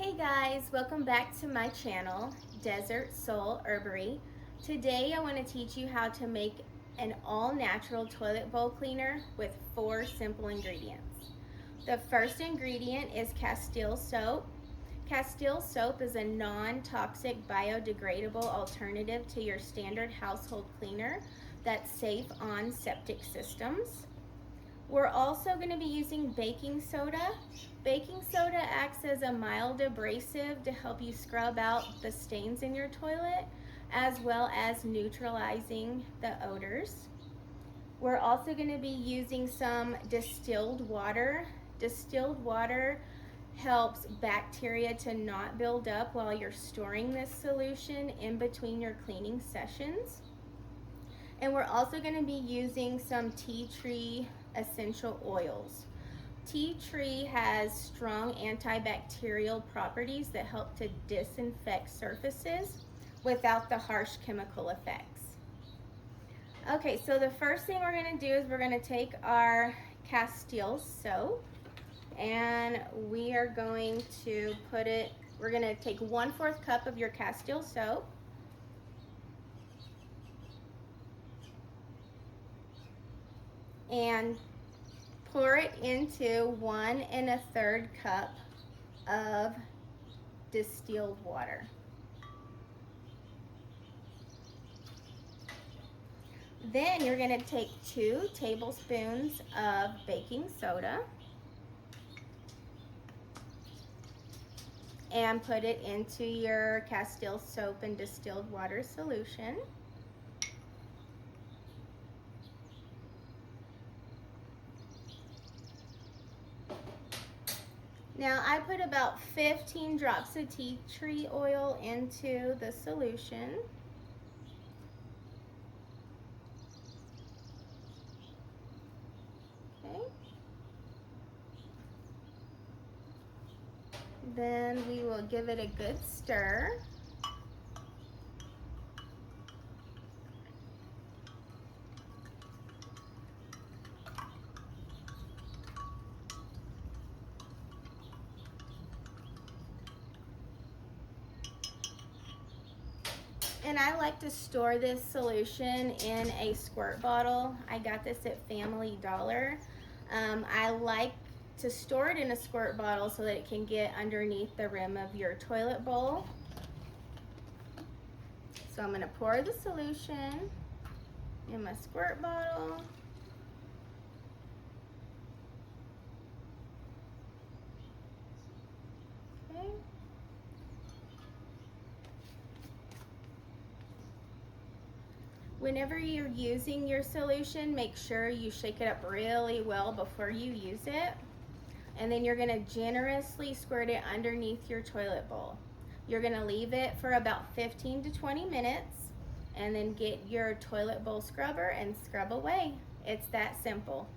Hey guys, welcome back to my channel, Desert Soul Herbary. Today I want to teach you how to make an all-natural toilet bowl cleaner with 4 simple ingredients. The first ingredient is Castile soap. Castile soap is a non-toxic biodegradable alternative to your standard household cleaner that's safe on septic systems. We're also going to be using baking soda. Baking soda acts as a mild abrasive to help you scrub out the stains in your toilet, as well as neutralizing the odors. We're also going to be using some distilled water. Distilled water helps bacteria to not build up while you're storing this solution in between your cleaning sessions. And we're also going to be using some tea tree essential oils. Tea tree has strong antibacterial properties that help to disinfect surfaces without the harsh chemical effects. Okay, so the first thing we're going to do is we're going to take our Castile soap and we are going to we're going to take 1/4 cup of your Castile soap. And pour it into 1 1/3 cup of distilled water. Then you're going to take 2 tablespoons of baking soda and put it into your Castile soap and distilled water solution. Now I put about 15 drops of tea tree oil into the solution. Okay. Then we will give it a good stir. And I like to store this solution in a squirt bottle. I got this at Family Dollar. I like to store it in a squirt bottle so that it can get underneath the rim of your toilet bowl. So I'm going to pour the solution in my squirt bottle. Okay. Whenever you're using your solution, make sure you shake it up really well before you use it. And then you're going to generously squirt it underneath your toilet bowl. You're going to leave it for about 15 to 20 minutes and then get your toilet bowl scrubber and scrub away. It's that simple.